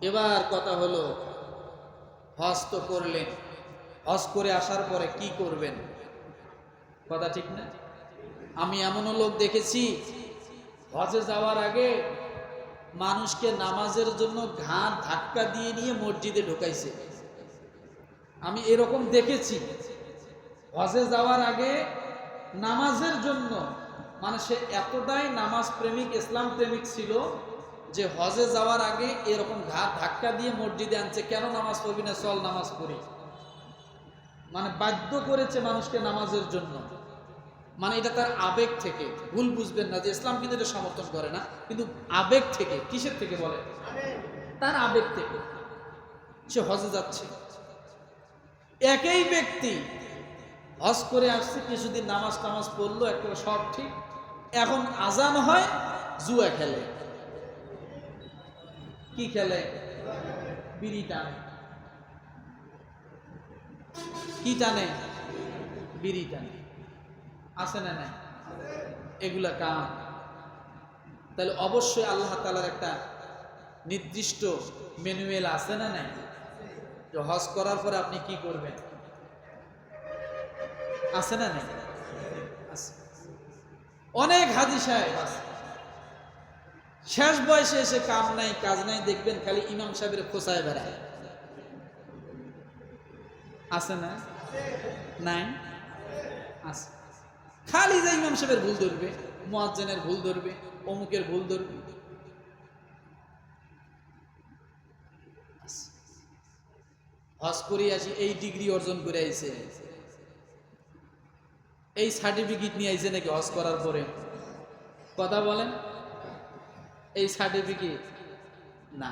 এবার কথা হলো, হজ তো করলেন, হজ করে আসার পরে কি করবেন? কথা ঠিক না? আমি এমনও লোক দেখেছি হজে যাওয়ার আগে মানুষকে নামাজের জন্য ঘাড় ধাক্কা দিয়ে নিয়ে মসজিদে ঢুকাইছে। আমি এরকম দেখেছি। হজে যাওয়ার আগে নামাজের জন্য, মানে সে এতটাই নামাজ প্রেমিক, ইসলাম প্রেমিক ছিল যে হজে যাওয়ার আগে এরকম ঘাড় ধাক্কা দিয়ে মসজিদে আনছে। কেন নামাজ পড়বি না? চল নামাজ পড়ি। মানে বাধ্য করেছে মানুষকে নামাজের জন্য। মানে এটা তার আবেগ থেকে। ভুল বুঝবেন না যে ইসলাম কিন্তু এটা সমর্থন করে না, কিন্তু আবেগ থেকে। কিসের থেকে বলে? তার আবেগ থেকে সে হজে যাচ্ছে। একই ব্যক্তি হজ করে আসছে, কিছুদিন নামাজ টামাজ পড়লো, একটা সব ঠিক, এখন আজান হয়, জুয়া খেলে। কি খেলে? বিড়ি টানে। কি টানে? বিড়ি টানে। আছে না নাই? এগুলা কাম। তাহলে অবশ্যই আল্লাহ তাআলার একটা নির্দিষ্ট ম্যানুয়াল আছে না নাই? যে হজ করার পরে আপনি কি করবেন, আছে না নাই? আছে। অনেক হাজি সাহেব আছে, শেষ বয়সে এসে কাম নাই কাজ নাই, দেখবেন খালি ইমাম সাহেবের খোঁচায় বেড়ায়। আছে না? নাই? আছে। খালি যে ইমাম সাহেবের ভুল ধরবে, মুয়াজ্জিনের ভুল ধরবে, অমুকের ভুল ধরবে। হজ করে আসি, এই ডিগ্রি অর্জন করে আইছে, এই সার্টিফিকেট নিয়ে আইছে নাকি হজ করার পরে? কথা বলেন। এই সার্টিফিকেট না,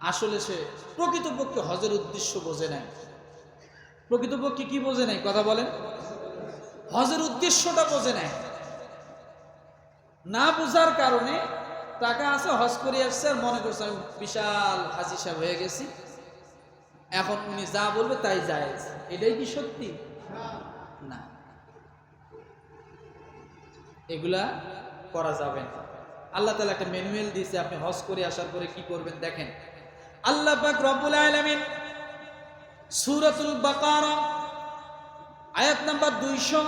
আসলে সে প্রকৃতপক্ষে হজের উদ্দেশ্য বোঝে নাই। প্রকৃতপক্ষে কি বোঝে নাই? কথা বলেন। হজের উদ্দেশ্যটা বোঝে নাই। না বোঝার কারণে টাকা আছে, হজ করে আসছে, আর মনে করছে আমি বিশাল হাজি সাহেব হয়ে গেছি, এখন উনি যা বলবে তাই জায়েজ। এটাই কি সত্যি? না, এগুলা করা যাবে না। আল্লাহ তাআলা একটা ম্যানুয়াল দিয়েছে, আপনি হজ করে আসার পরে কি করবেন দেখেন। আল্লাহ পাক রব্বুল আলামিন সূরাতুল বাকারা আয়াত নাম্বার 200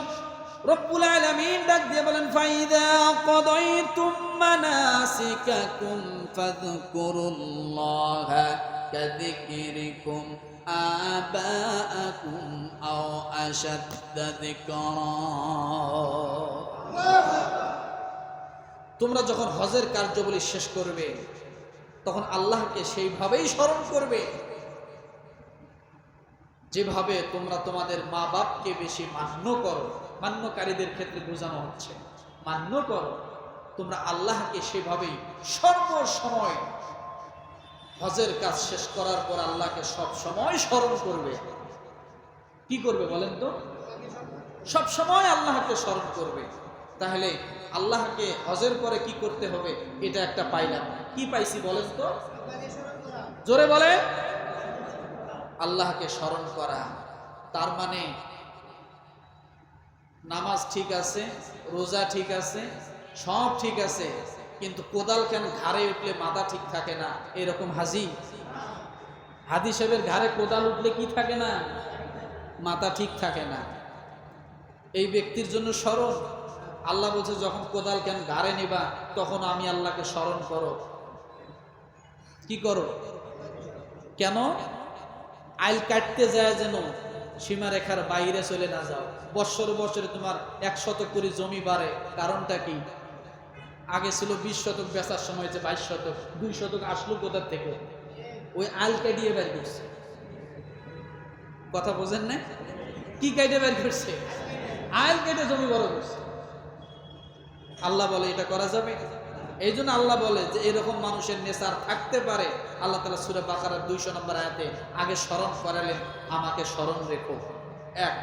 রব্বুল আলামিন ডাক দিয়ে বলেন, ফাইদা কাদাইতুম মানাসিকাকুম ফাযকুরুল্লাহা কাযিকরিকুম আবাআকুম আও আশাদ্দা যিকরা। তোমরা যখন হজের কার্যাবলী শেষ করবে তখন আল্লাহকে সেইভাবেই স্মরণ করবে যেভাবে তোমরা তোমাদের মা বাপকে বেশি মান্য করো। মান্যকারীদের ক্ষেত্রে বোঝানো হচ্ছে মান্য করো। তোমরা আল্লাহকে সেভাবেই সর্বসময় হজের কাজ শেষ করার পর আল্লাহকে সব সময় স্মরণ করবে। কি করবে বলেন তো? সব সময় আল্লাহকে স্মরণ করবে। তাহলে আল্লাহকে হজের পরে কি করতে হবে, এটা একটা পাইলাম। কি পাইছি বলেন তো? জোরে বলে। আল্লাহকে স্মরণ করা। তার মানে নামাজ ঠিক আছে, রোজা ঠিক আছে, সব ঠিক আছে, কিন্তু কোদাল কেন ঘাড়ে উঠলে মাথা ঠিক থাকে না? এরকম হাজি সাহেবের ঘাড়ে কোদাল উঠলে কি থাকে না? মাথা ঠিক থাকে না। এই ব্যক্তির জন্য স্মরণ। আল্লাহ বলছে যখন কোদাল কেন ঘাড়ে নিবা তখন আমি আল্লাহকে স্মরণ করো। কি করো? কেন? আইল কাটতে যায় যেন সীমারেখার বাইরে চলে না যাও। বৎসরে বৎসরে তোমার 1 শতক করে জমি বাড়ে। কারণটা কি? আগে ছিল 20 শতক, বেচার সময় যে 22 শতক, 2 শতক আসলো কোথার থেকে? ওই আইল কাটিয়ে বের করছে। কথা বোঝেন না? কি কাটে বের করছে? আইল কেটে জমি বড় করছে। আল্লাহ বলে এটা করা যাবে? এই জন্য আল্লাহ বলে যে এরকম মানুষের নেশার থাকতে পারে। আল্লাহ তাআলা সূরা বাকারার 200 নম্বর আয়াতে আগে স্মরণ করালেন, আমাকে স্মরণ রেখো। এক।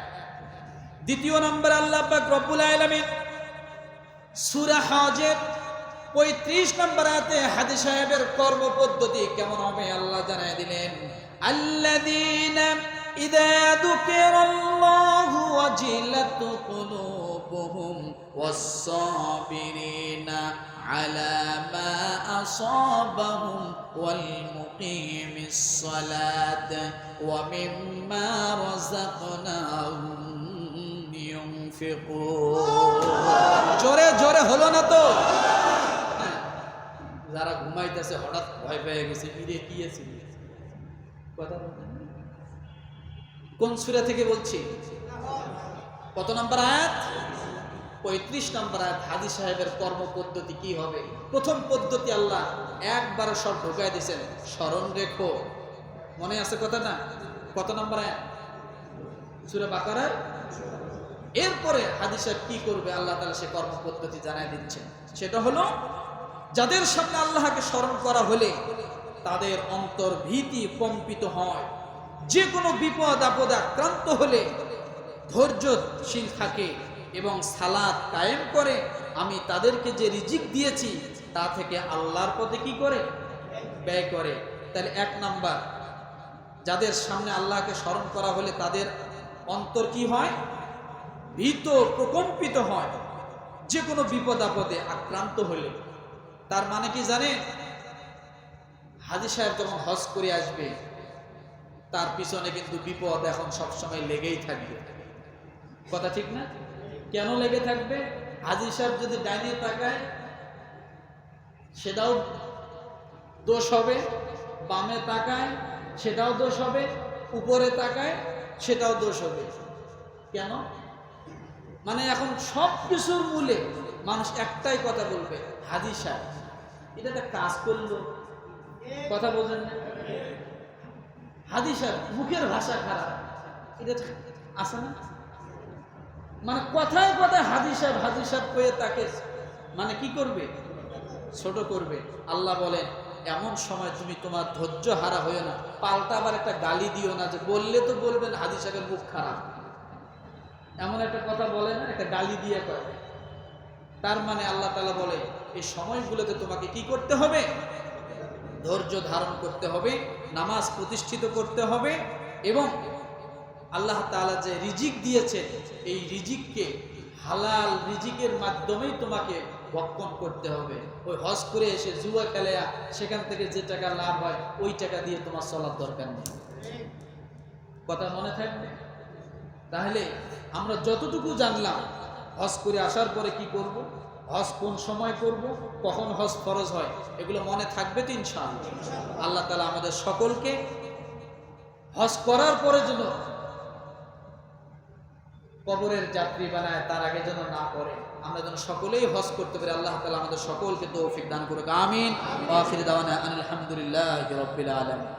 দ্বিতীয় নম্বর আল্লাহ পাক রব্বুল আলামিন সূরা হজের 35 নম্বর আয়াতে হাজি সাহেবের কর্ম পদ্ধতি কেমন হবে আল্লাহ জানায় দিলেন, আল্লাযীনা ইযা যুকিরাল্লাহু ওয়াজিলাত কুলুবুহুম قلوبهم والصابرين على ما أصابهم والمقيم الصلاة ومما رزقناهم ينفقون জোরে জোরে হলো না তো? যারা ঘুমাইতেছে হঠাৎ ভয় পেয়ে গেছে, ইরে কি আছে কথা বলেন। কোন সূরা থেকে বলছি? কত নম্বর আয়াত? 35 নম্বর আয়াত। হাজী সাহেবের কর্ম পদ্ধতি কি হবে? প্রথম পদ্ধতি আল্লাহ একবার সব ঢুকাই দিয়েছেন, স্মরণ রেখো। মনে আছে কথা না? কত নম্বর আয়াত? সূরা বাকারার। এরপরে হাজী সাহেব কি করবে আল্লাহ তাআলা সে কর্ম পদ্ধতি জানাই দিচ্ছেন। সেটা হলো যাদের সামনে আল্লাহকে স্মরণ করা হলে তাদের অন্তর ভীতি কম্পিত হয়, যে কোনো বিপদ আপদে আক্রান্ত হলে ধৈর্যশীল থাকে এবং সালাত কায়েম করে। আমি তাদেরকে যে রিজিক দিয়েছি তা থেকে আল্লাহর পথে কি করে? ব্যয় করে। তাহলে 1 নাম্বার, যাদের সামনে আল্লাহকে স্মরণ করা হলে তাদের অন্তর কি হয়? ভীত প্রকম্পিত হয়, যে কোনো বিপদ আপদে আক্রান্ত হলে। তার মানে কি জানে? হাজী সাহেব যখন হজ করে আসবে তার পিছনে কিন্তু বিপদ এখন সবসময় লেগেই থাকবে। কথা ঠিক না? কেন লেগে থাকবে? হাজী সাহেব যদি ডাইনে তাকায় সেটাও দোষ হবে, বামে তাকায় সেটাও দোষ হবে, উপরে তাকায় সেটাও দোষ হবে। কেন? মানে এখন সব কিছুর মূলে মানুষ একটাই কথা বলবে, হাজী সাহেব এটা একটা কাজ করলো। কথা বলছেন না? হাজী সাহেব মুখের ভাষা খারাপ, এটা আছে না? মানে কথায় কথায় হাজী সাহেব কয়ে তাকে মানে কি করবে? ছোট করবে। আল্লাহ বলেন এমন সময় তুমি তোমার ধৈর্য হারা হয়ে না, পাল্টা আবার একটা গালি দিও না, যে বললে তো বলবেন হাজী সাহেবের মুখ খারাপ, এমন একটা কথা বলে না, একটা গালি দিয়ে করে। তার মানে আল্লাহ তাআলা বলে এই সময়গুলোতে তোমাকে কি করতে হবে? ধৈর্য ধারণ করতে হবে, নামাজ প্রতিষ্ঠিত করতে হবে এবং আল্লাহ তাআলা যে রিজিক দিয়েছে এই রিজিককে হালাল রিজিকের মাধ্যমেই তোমাকে ভক্ষণ করতে হবে। ওই হজ করে এসে জুয়া খেলে সেখান থেকে যে টাকা লাভ হয় ওই টাকা দিয়ে তোমার চলার দরকার নেই। কথা মনে থাকবে? তাহলে আমরা যতটুকু জানলাম হজ করে আসার পরে কি করব, হজ কোন সময় করব, কখন হজ ফরজ হয়, এগুলো মনে থাকবে তো ইনশাআল্লাহ। আল্লাহ তাআলা আমাদের সকলকে হজ করার পরে যেন কবরের যাত্রী বানায়, তার আগে যেন না করে, আমরা যেন সকলেই হজ করতে পারি। আল্লাহ তাআলা আমাদের সকলকে তৌফিক দান করুক। আমিন। ওয়া আখির দাওয়ানা আলহামদুলিল্লাহি রাব্বিল আলামিন।